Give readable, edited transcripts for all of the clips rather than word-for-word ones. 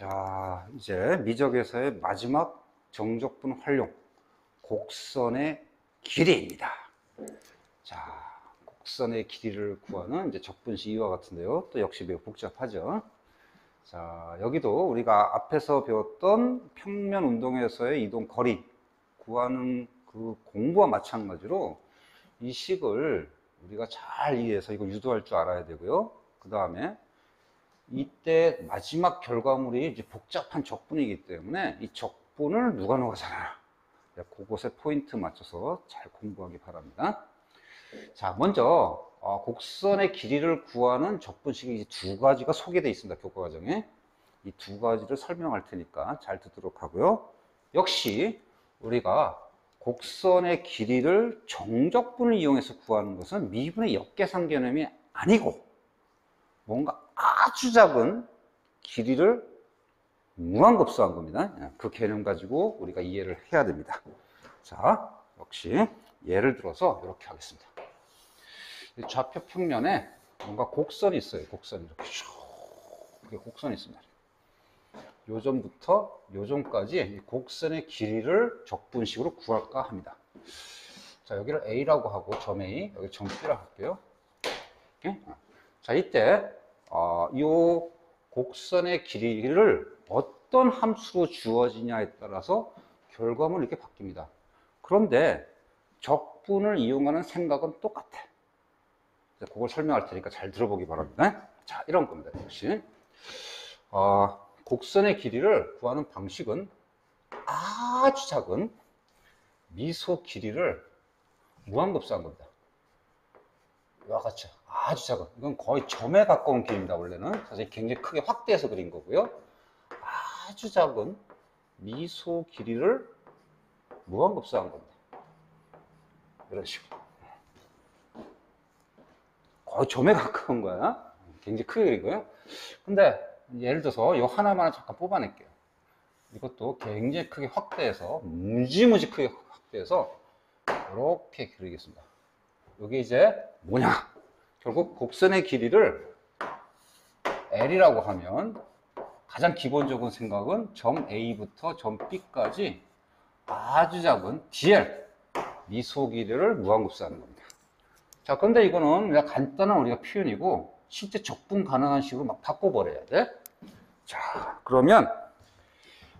자, 이제 미적에서의 마지막 정적분 활용, 곡선의 길이입니다. 자, 곡선의 길이를 구하는 이제 적분식 이와 같은데요. 또 역시 매우 복잡하죠. 자, 여기도 우리가 앞에서 배웠던 평면 운동에서의 이동 거리 구하는 그 공부와 마찬가지로 이 식을 우리가 잘 이해해서 이거 유도할 줄 알아야 되고요. 그 다음에 이때 마지막 결과물이 이제 복잡한 적분이기 때문에 이 적분을 누가 잘 알아. 그곳에 포인트 맞춰서 잘 공부하기 바랍니다. 자, 먼저 곡선의 길이를 구하는 적분식이 두 가지가 소개되어 있습니다. 교과 과정에. 이 두 가지를 설명할 테니까 잘 듣도록 하고요. 역시 우리가 곡선의 길이를 정적분을 이용해서 구하는 것은 미분의 역계산 개념이 아니고 뭔가 아주 작은 길이를 무한급수한 겁니다. 그 개념 가지고 우리가 이해를 해야 됩니다. 자, 역시 예를 들어서 이렇게 하겠습니다. 좌표 평면에 뭔가 곡선이 있어요. 곡선이 이렇게 쭉 곡선이 있습니다. 요점부터 요점까지 곡선의 길이를 적분식으로 구할까 합니다. 자, 여기를 A라고 하고 점 A, 여기 점 B라고 할게요. 자, 이때 이 곡선의 길이를 어떤 함수로 주어지냐에 따라서 결과물이 이렇게 바뀝니다. 그런데 적분을 이용하는 생각은 똑같아. 그걸 설명할 테니까 잘 들어보기 바랍니다. 자, 이런 겁니다. 역시 곡선의 길이를 구하는 방식은 아주 작은 미소 길이를 무한급수한 겁니다. 이와 같이 아주 작은, 이건 거의 점에 가까운 길이입니다. 원래는 사실 굉장히 크게 확대해서 그린 거고요. 아주 작은 미소 길이를 무한급수한 겁니다. 이런 식으로 거의 점에 가까운 거야. 굉장히 크게 그린 거예요. 근데 예를 들어서 이 하나만 잠깐 뽑아낼게요. 이것도 굉장히 크게 확대해서 무지무지 크게 확대해서 이렇게 그리겠습니다. 이게 이제 뭐냐? 결국 곡선의 길이를 L이라고 하면 가장 기본적인 생각은 점 A부터 점 B까지 아주 작은 DL 미소 길이를 무한급수하는 겁니다. 자, 근데 이거는 그냥 간단한 우리가 표현이고 실제 적분 가능한 식으로 막 바꿔버려야 돼. 자, 그러면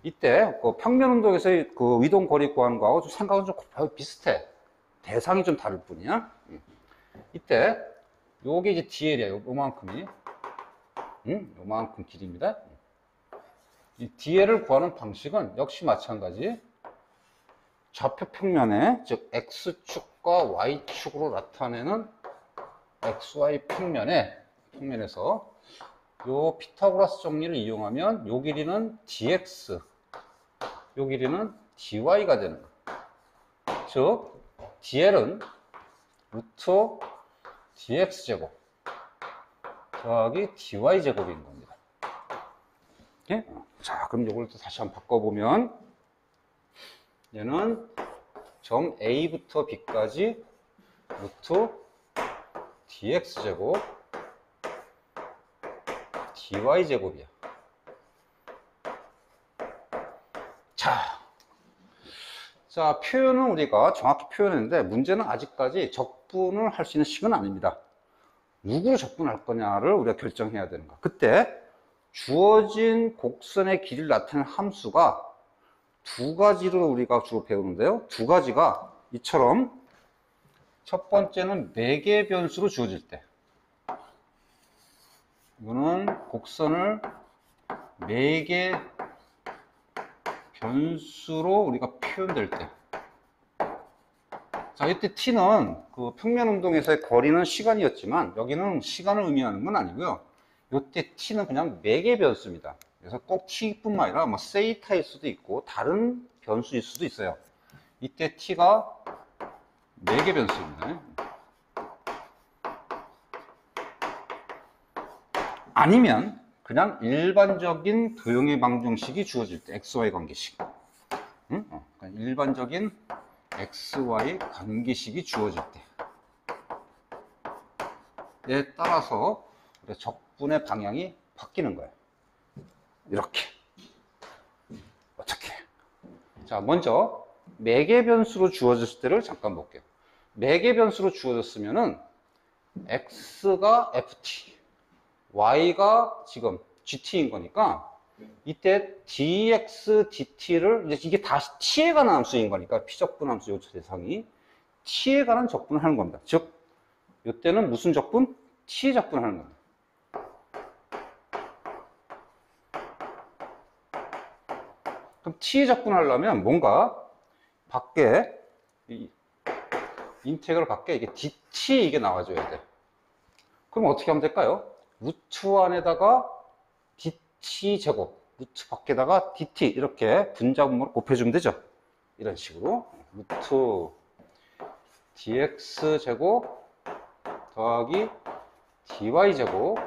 이때 그 평면 운동에서의 그 이동 거리 구하는 거하고 생각은 좀 비슷해. 대상이 좀 다를 뿐이야. 이때 요게 이제 DL이야. 요만큼이. 요만큼 길이입니다. 이 DL을 구하는 방식은 역시 마찬가지. 좌표 평면에, 즉 X축과 Y축으로 나타내는 XY 평면에서 요 피타고라스 정리를 이용하면 요 길이는 dx, 요 길이는 dy가 되는 거예요. 즉 dl은 루트 dx제곱 더하기 dy제곱인 겁니다. 예? 자, 그럼 요걸 또 다시 한번 바꿔보면 얘는 점 A부터 B까지 루트 dx제곱 dy제곱이야. 자, 표현은 우리가 정확히 표현했는데 문제는 아직까지 적분을 할 수 있는 식은 아닙니다. 누구를 적분할 거냐를 우리가 결정해야 되는 거야. 그때 주어진 곡선의 길이를 나타내는 함수가 두 가지로 우리가 주로 배우는데요. 두 가지가 이처럼 첫 번째는 4개의 변수로 주어질 때, 이거는 곡선을 4개 변수로 우리가 표현될 때. 자, 이때 t는 그 평면 운동에서의 거리는 시간이었지만 여기는 시간을 의미하는 건 아니고요. 이때 t는 그냥 4개 변수입니다. 그래서 꼭 t뿐만 아니라 뭐 세이타일 수도 있고 다른 변수일 수도 있어요. 이때 t가 4개 변수입니다. 아니면 그냥 일반적인 도형의 방정식이 주어질 때, XY 관계식. 일반적인 XY 관계식이 주어질 때에 따라서 적분의 방향이 바뀌는 거예요. 이렇게. 자, 먼저 매개 변수로 주어졌을 때를 잠깐 볼게요. 매개 변수로 주어졌으면은 x가 ft, y가 지금 gt인 거니까 이때 dx, dt를 이제 이게 다 t에 관한 함수인 거니까 피적분 함수 요소 대상이 t에 관한 적분을 하는 겁니다. 즉, 이때는 무슨 적분? t 적분을 하는 겁니다. 그럼 t 적분하려면 뭔가 밖에 이 인테그럴 밖에 이게 dt 이게 나와줘야 돼. 그럼 어떻게 하면 될까요? 루트 안에다가 dt 제곱, 루트 밖에다가 dt 이렇게 분자분모를 곱해주면 되죠. 이런 식으로 루트 dx 제곱 더하기 dy 제곱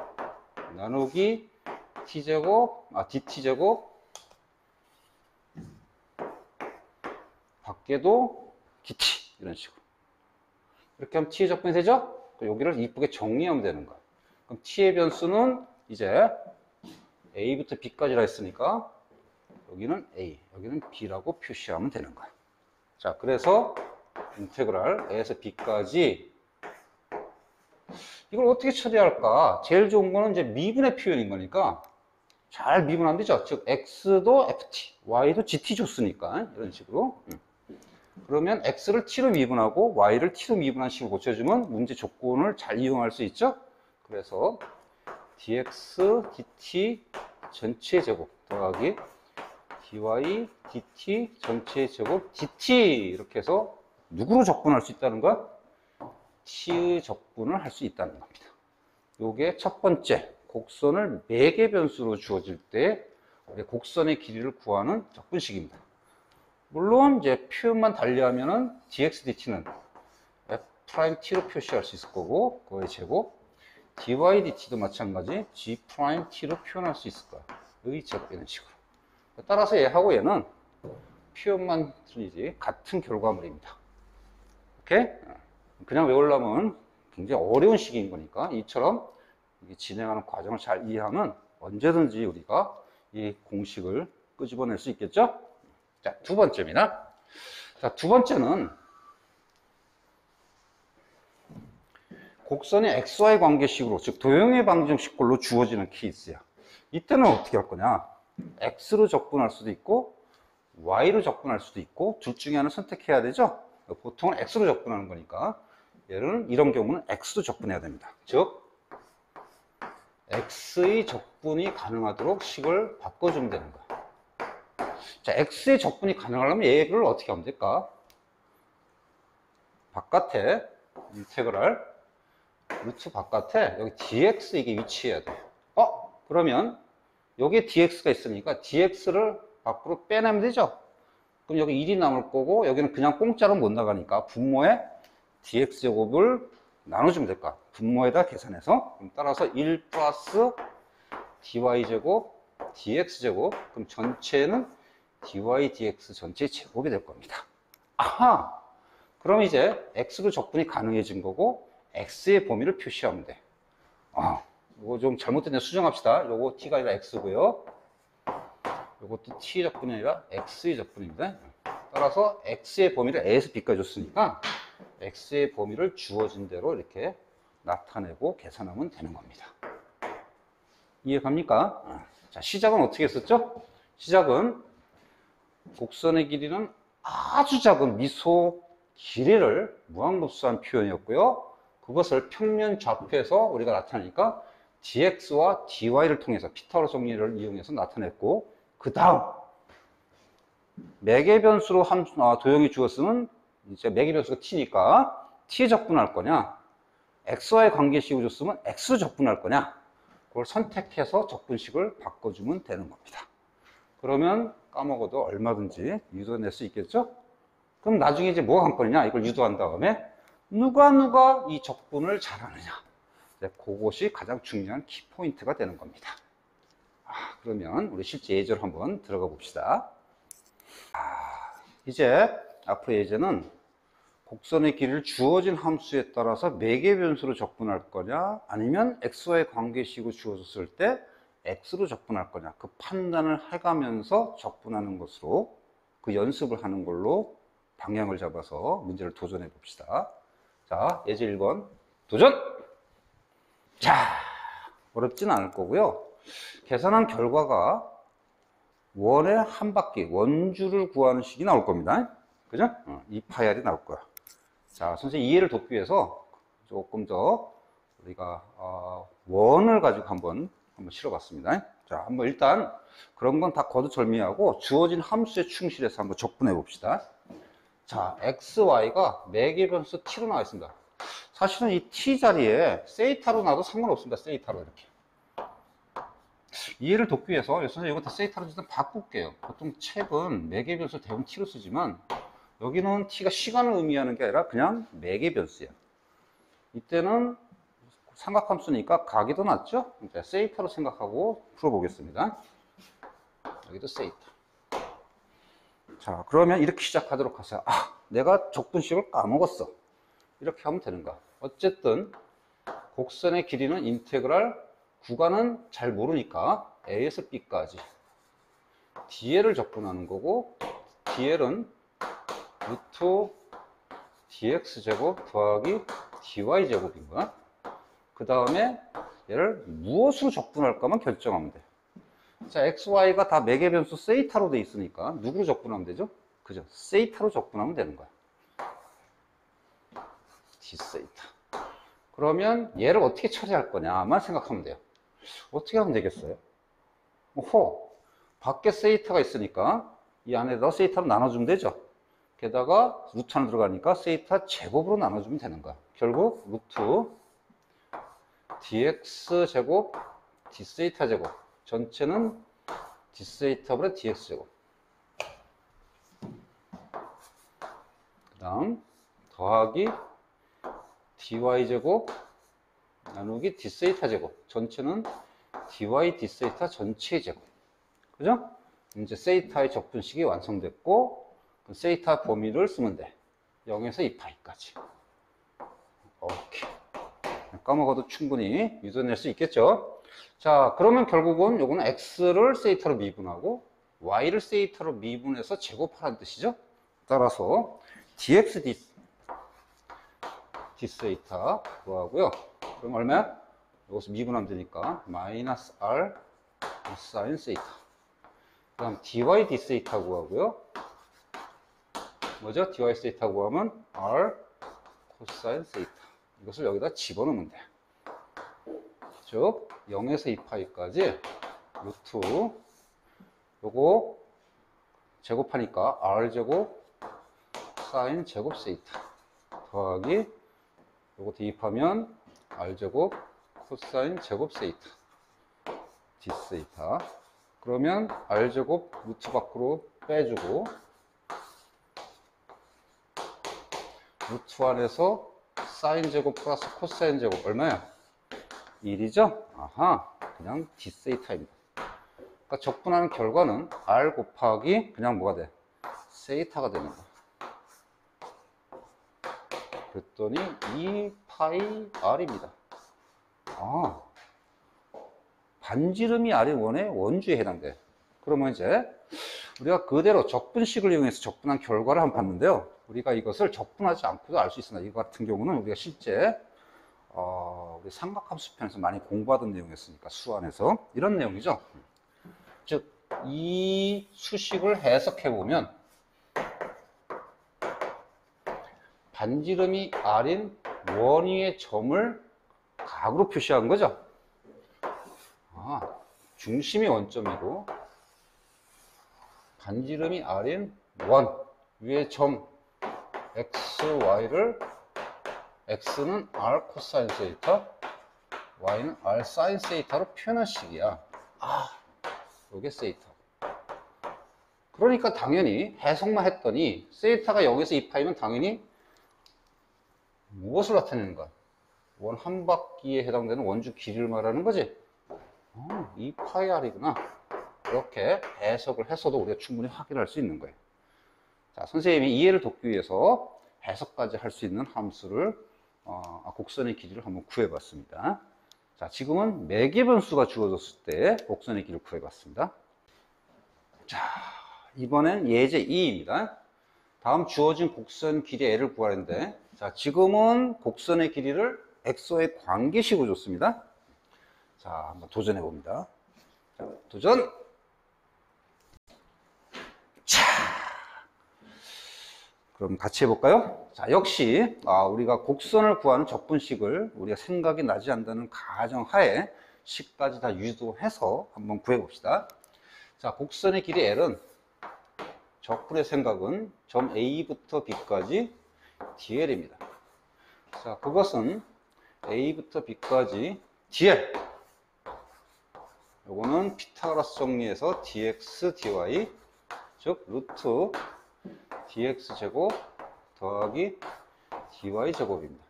나누기 t 제곱 dt 제곱 밖에도 dt 이런 식으로 이렇게 하면 t의 적분이 되죠? 여기를 이쁘게 정리하면 되는 거야. 그럼 t의 변수는 이제 a부터 b까지라 했으니까 여기는 a, 여기는 b라고 표시하면 되는 거야. 자, 그래서 인테그랄 a에서 b까지 이걸 어떻게 처리할까? 제일 좋은 거는 이제 미분의 표현인 거니까 잘 미분하면 되죠. 즉 x도 ft, y도 gt 줬으니까 이런 식으로. 그러면 x를 t로 미분하고 y를 t로 미분한 식으로 고쳐주면 문제 조건을 잘 이용할 수 있죠. 그래서 dx, dt 전체 제곱 더하기 dy, dt 전체 제곱 dt 이렇게 해서 누구로 적분할 수 있다는 거야? t의 적분을 할 수 있다는 겁니다. 요게 첫 번째 곡선을 매개 변수로 주어질 때 곡선의 길이를 구하는 적분식입니다. 물론 이제 표현만 달리하면은 dx, dt는 f't로 표시할 수 있을 거고 그거의 제곱 dy, dt도 마찬가지 g't로 표현할 수 있을 거야. 여기 이런 식으로. 따라서 얘하고 얘는 표현만 틀리지 같은 결과물입니다. 오케이? 그냥 외우려면 굉장히 어려운 식인 거니까 이처럼 진행하는 과정을 잘 이해하면 언제든지 우리가 이 공식을 끄집어낼 수 있겠죠? 자, 두 번째입니다. 자, 두 번째는 곡선의 XY 관계식으로, 즉 도형의 방정식꼴로 주어지는 케이스야. 이때는 어떻게 할 거냐? X로 적분할 수도 있고 Y로 적분할 수도 있고 둘 중에 하나를 선택해야 되죠? 보통은 X로 적분하는 거니까 얘는 이런 경우는 X로 적분해야 됩니다. 즉 X의 적분이 가능하도록 식을 바꿔주면 되는 거야. 자, X의 적분이 가능하려면 얘를 어떻게 하면 될까? 바깥에 인테그랄 루트 바깥에 여기 dx 이게 위치해야 돼. 그러면 여기에 dx가 있으니까 dx를 밖으로 빼내면 되죠. 그럼 여기 1이 남을 거고 여기는 그냥 공짜로 못 나가니까 분모에 dx제곱을 나눠주면 될까? 분모에다 계산해서 그럼 따라서 1 플러스 dy제곱 dx제곱 그럼 전체는 dy dx 전체 제곱이 될 겁니다. 아하! 그럼 이제 x로 적분이 가능해진 거고 x의 범위를 표시하면 돼. 이거 좀 잘못됐네. 수정합시다. 요거 t가 아니라 x고요. 요것도 t 적분이 아니라 x의 적분입니다. 따라서 x의 범위를 a에서 b까지 줬으니까 x의 범위를 주어진 대로 이렇게 나타내고 계산하면 되는 겁니다. 이해갑니까? 자, 시작은 어떻게 했었죠? 시작은 곡선의 길이는 아주 작은 미소 길이를 무한급수한 표현이었고요. 그것을 평면 좌표에서 우리가 나타내니까 dx와 dy를 통해서 피타고라스 정리를 이용해서 나타냈고 그 다음 매개 변수로 도형이 주었으면 이제 매개 변수가 t니까 t에 적분할 거냐 x와의 관계식을 줬으면 x로 적분할 거냐 그걸 선택해서 적분식을 바꿔주면 되는 겁니다. 그러면 까먹어도 얼마든지 유도낼 수 있겠죠? 그럼 나중에 이제 뭐가 관건이냐 이걸 유도한 다음에 누가 이 적분을 잘하느냐 그것이 가장 중요한 키포인트가 되는 겁니다. 그러면 우리 실제 예제로 한번 들어가 봅시다. 이제 앞으로 예제는 곡선의 길이를 주어진 함수에 따라서 매개 변수로 적분할 거냐 아니면 x와의 관계식으로 주어졌을 때 x로 적분할 거냐 그 판단을 해가면서 적분하는 것으로 그 연습을 하는 걸로 방향을 잡아서 문제를 도전해 봅시다. 자, 예제 1번 도전! 자, 어렵진 않을 거고요. 계산한 결과가 원의 한 바퀴, 원주를 구하는 식이 나올 겁니다. 그죠? 2파이알이 나올 거야. 자, 선생님 이해를 돕기 위해서 조금 더 우리가 원을 가지고 한번 실어봤습니다. 자, 한번 일단 그런 건 다 거두절미하고 주어진 함수에 충실해서 한번 적분해 봅시다. 자, x, y가 매개 변수 t로 나와 있습니다. 사실은 이 t 자리에 세이타로 놔도 상관없습니다. 세이타로 이렇게. 이해를 돕기 위해서 선생님 이거 다 세이타로 일단 바꿀게요. 보통 책은 매개 변수 대부분 t로 쓰지만 여기는 t가 시간을 의미하는 게 아니라 그냥 매개 변수야. 이때는 삼각함수니까 가기 더 낫죠? 이제 세이타로 생각하고 풀어보겠습니다. 여기도 세이타. 자, 그러면 이렇게 시작하도록 하세요. 아, 내가 적분식을 까먹었어. 이렇게 하면 되는 거야. 어쨌든 곡선의 길이는 인테그랄, 구간은 잘 모르니까 A에서 B까지 DL을 적분하는 거고, DL은 루트 dx제곱 더하기 dy제곱인 거야. 그 다음에 얘를 무엇으로 적분할까만 결정하면 돼. 자, xy가 다 매개 변수 세이타로 돼 있으니까 누구로 적분하면 되죠? 그죠? 세이타로 적분하면 되는 거야. d세이타. 그러면 얘를 어떻게 처리할 거냐만 생각하면 돼요. 어떻게 하면 되겠어요? 오호, 밖에 세이타가 있으니까 이 안에다 세이타로 나눠주면 되죠. 게다가 루트 안에 들어가니까 세이타 제곱으로 나눠주면 되는 거야. 결국 루트 dx제곱 d세이타 제곱 전체는 d세이타분의 dx제곱, 그 다음 더하기 dy제곱 나누기 d세이타 제곱 전체는 dy d세이타 전체의 제곱. 그죠? 이제 세이타의 적분식이 완성됐고 세이타 범위를 쓰면 돼. 0에서 2파이까지. 오케이. 까먹어도 충분히 유도낼 수 있겠죠? 자, 그러면 결국은 요거는 x를 세이타로 미분하고 y를 세이타로 미분해서 제곱하라는 뜻이죠? 따라서 dx d세이타 구하고요. 그럼 얼마야? 여기서 미분하면 되니까 마이너스 r 사인 세이타. 그 다음 dy d세이타 구하고요. 뭐죠? dy 세이타 구하면 r 코사인 세이타. 이것을 여기다 집어넣으면 돼. 즉 0에서 2파이까지 루트 요거 제곱하니까 r제곱 사인 제곱 세이타 더하기 요거 대입하면 r제곱 코사인 제곱 세이타 d세이타. 그러면 r제곱 루트 밖으로 빼주고 루트 안에서 사인 제곱 플러스 코사인 제곱 얼마야? 1이죠? 아하, 그냥 d세이타입니다. 그러니까 적분하는 결과는 r 곱하기 그냥 뭐가 돼? 세이타가 되는 거야. 그랬더니 2파이 r입니다. 아, 반지름이 r의 원의 원주에 해당돼. 그러면 이제 우리가 그대로 적분식을 이용해서 적분한 결과를 한번 봤는데요. 우리가 이것을 적분하지 않고도 알 수 있습니다. 이거 같은 경우는 우리가 실제 우리 삼각함수 편에서 많이 공부하던 내용이었으니까 수안에서 이런 내용이죠. 즉 이 수식을 해석해 보면 반지름이 r인 원위의 점을 각으로 표시한 거죠. 중심이 원점이고 반지름이 r인 원 위의 점 x, y를 x는 r 코사인 세이타, y는 r 사인 세이타로 표현한 식이야. 요게 세이타. 그러니까 당연히 해석만 했더니 세이타가 0에서 2파이면 당연히 무엇을 나타내는 거야? 원 한 바퀴에 해당되는 원주 길이를 말하는 거지. 2파이 r이구나. 이렇게 해석을 해서도 우리가 충분히 확인할 수 있는 거예요. 자, 선생님이 이해를 돕기 위해서 해석까지 할 수 있는 함수를 곡선의 길이를 한번 구해봤습니다. 자, 지금은 매개 변수가 주어졌을 때 곡선의 길이를 구해봤습니다. 자, 이번엔 예제 2입니다. 다음 주어진 곡선 길이 L을 구하는데, 자, 지금은 곡선의 길이를 엑소의 관계식으로 줬습니다. 자, 한번 도전해 봅니다. 자, 도전! 자, 그럼 같이 해볼까요? 자, 역시 우리가 곡선을 구하는 적분식을 우리가 생각이 나지 않는다는 가정하에 식까지 다 유도해서 한번 구해봅시다. 자, 곡선의 길이 L은 적분의 생각은 점 A부터 B까지 DL입니다. 자, 그것은 A부터 B까지 DL. 요거는 피타고라스 정리해서 dx dy, 즉 루트 dx 제곱 더하기 dy 제곱입니다.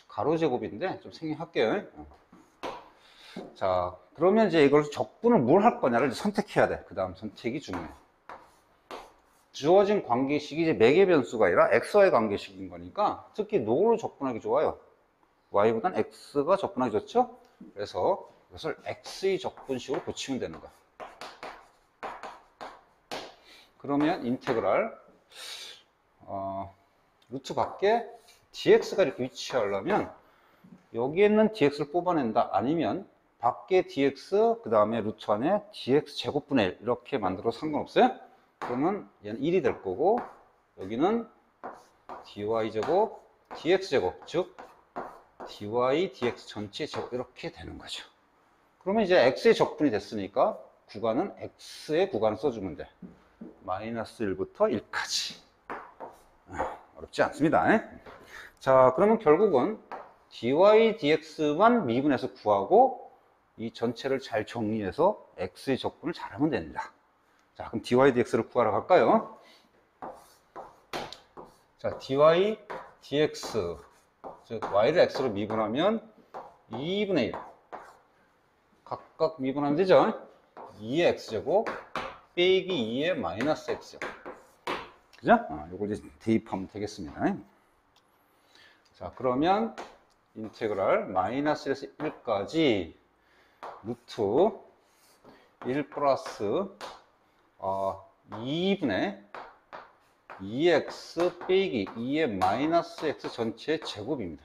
가로 제곱인데 좀 생략할게요. 자, 그러면 이제 이걸 적분을 뭘 할 거냐를 이제 선택해야 돼. 그 다음 선택이 중요해. 주어진 관계식이 이제 매개 변수가 아니라 x와의 관계식인 거니까 특히 노로 적분하기 좋아요. y보단 x가 적분하기 좋죠? 그래서 이것을 x의 적분식으로 고치면 되는 거야. 그러면 인테그랄 루트 밖에 dx가 이렇게 위치하려면 여기에 있는 dx를 뽑아낸다. 아니면 밖에 dx 그 다음에 루트 안에 dx 제곱분의 1 이렇게 만들어도 상관없어요. 그러면 얘는 1이 될 거고 여기는 dy 제곱 dx 제곱, 즉 dy dx 전체 제곱 이렇게 되는 거죠. 그러면 이제 x의 적분이 됐으니까 구간은 x의 구간을 써주면 돼. 마이너스 1부터 1까지. 어렵지 않습니다. 자, 그러면 결국은 dy dx만 미분해서 구하고 이 전체를 잘 정리해서 x의 적분을 잘하면 됩니다. 자, 그럼 dy dx를 구하러 갈까요? 자, dy dx, 즉 y를 x로 미분하면 2분의 1 각각 미분하면 되죠? 2의 x제곱 빼기 2의 마이너스 x제곱, 그죠? 이걸 이제 대입하면 되겠습니다. 자, 그러면 인테그랄 마이너스 1에서 1까지 루트 1 플러스 2분의 2x 빼기 2의 마이너스 x 전체 제곱입니다.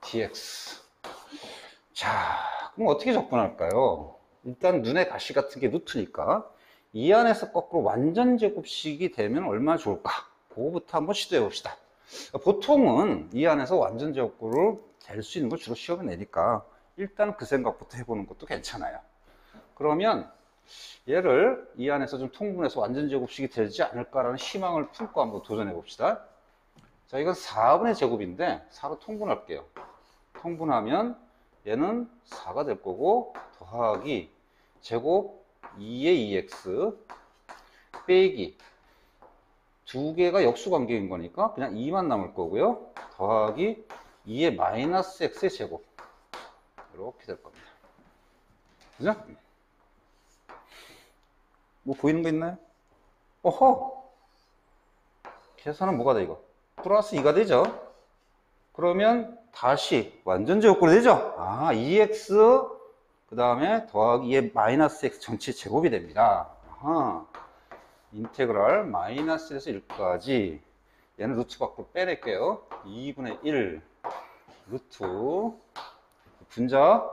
dx. 자, 그럼 어떻게 적분할까요? 일단 눈의 가시 같은 게 루트니까 이 안에서 거꾸로 완전 제곱식이 되면 얼마나 좋을까? 그거부터 한번 시도해 봅시다. 보통은 이 안에서 완전 제곱을 될 수 있는 걸 주로 시험에 내니까 일단 그 생각부터 해보는 것도 괜찮아요. 그러면 얘를 이 안에서 좀 통분해서 완전 제곱식이 되지 않을까라는 희망을 품고 한번 도전해 봅시다. 자, 이건 4분의 제곱인데 4로 통분할게요. 통분하면 얘는 4가 될 거고 더하기 제곱 2의 2x 빼기 두 개가 역수관계인 거니까 그냥 2만 남을 거고요. 더하기 2의 마이너스 x의 제곱 이렇게 될 겁니다. 그죠? 뭐 보이는 거 있나요? 어허! 계산은 뭐가 돼 이거? 플러스 2가 되죠? 그러면 다시 완전 제곱으로 되죠? 2x 그 다음에 더하기 2의 마이너스 x 전체 제곱이 됩니다. 인테그랄 마이너스에서 1까지 얘는 루트 밖으로 빼낼게요. 2분의 1 루트 분자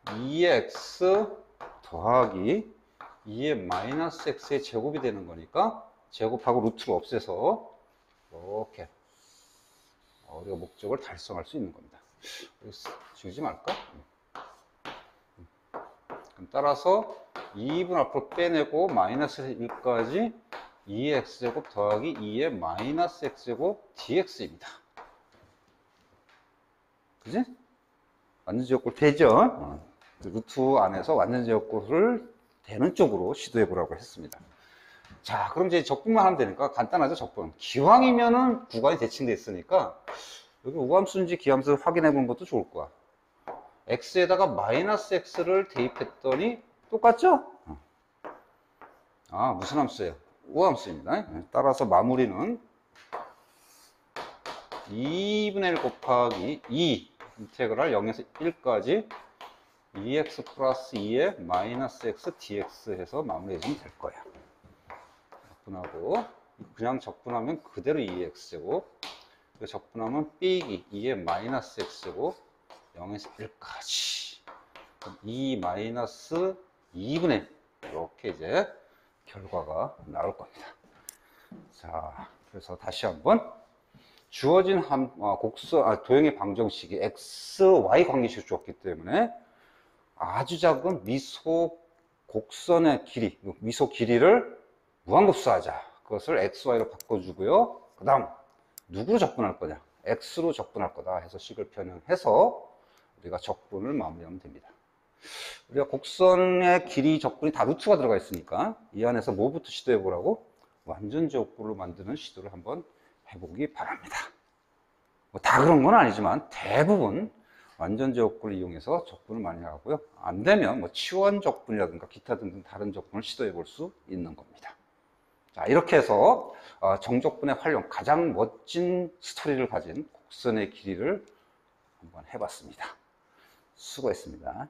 2x 더하기 2의 마이너스 x의 제곱이 되는 거니까 제곱하고 루트를 없애서 이렇게 우리가 목적을 달성할 수 있는 겁니다. 지우지 말까? 그럼 따라서 2분 앞으로 빼내고 마이너스 1까지 2의 x제곱 더하기 2의 마이너스 x제곱 dx입니다. 그지? 완전 제곱꼴 되죠? 루트 안에서 완전 제곱꼴을 되는 쪽으로 시도해 보라고 했습니다. 자, 그럼 이제 적분만 하면 되니까 간단하죠, 적분. 기왕이면은 구간이 대칭돼 있으니까 여기 우함수인지 기함수 확인해 보는 것도 좋을 거야. x에다가 마이너스 x를 대입했더니 똑같죠? 무슨 함수예요? 우함수입니다. 따라서 마무리는 2분의 1 곱하기 2 인테그랄 0에서 1까지 2x 플러스 2에 마이너스 x dx 해서 마무리해주면 될 거예요. 적분하고, 그냥 적분하면 그대로 2x제곱, 적분하면 빼기 2에 마이너스 x제곱 0에서 1까지 2 마이너스 2분의 1, 이렇게 이제 결과가 나올 겁니다. 자, 그래서 다시 한번 주어진 도형의 방정식이 x, y 관계식을 주었기 때문에 아주 작은 미소 곡선의 길이, 미소 길이를 무한급수하자. 그것을 x, y로 바꿔주고요. 그 다음 누구로 적분할 거냐? x로 적분할 거다 해서 식을 변형해서 우리가 적분을 마무리하면 됩니다. 우리가 곡선의 길이 적분이 다 루트가 들어가 있으니까 이 안에서 뭐부터 시도해 보라고? 완전제곱구를 만드는 시도를 한번 해보기 바랍니다. 뭐 다 그런 건 아니지만 대부분 완전제곱구를 이용해서 적분을 많이 하고요. 안 되면 뭐 치원적분이라든가 기타 등등 다른 적분을 시도해 볼 수 있는 겁니다. 자, 이렇게 해서 정적분의 활용, 가장 멋진 스토리를 가진 곡선의 길이를 한번 해봤습니다. 수고했습니다.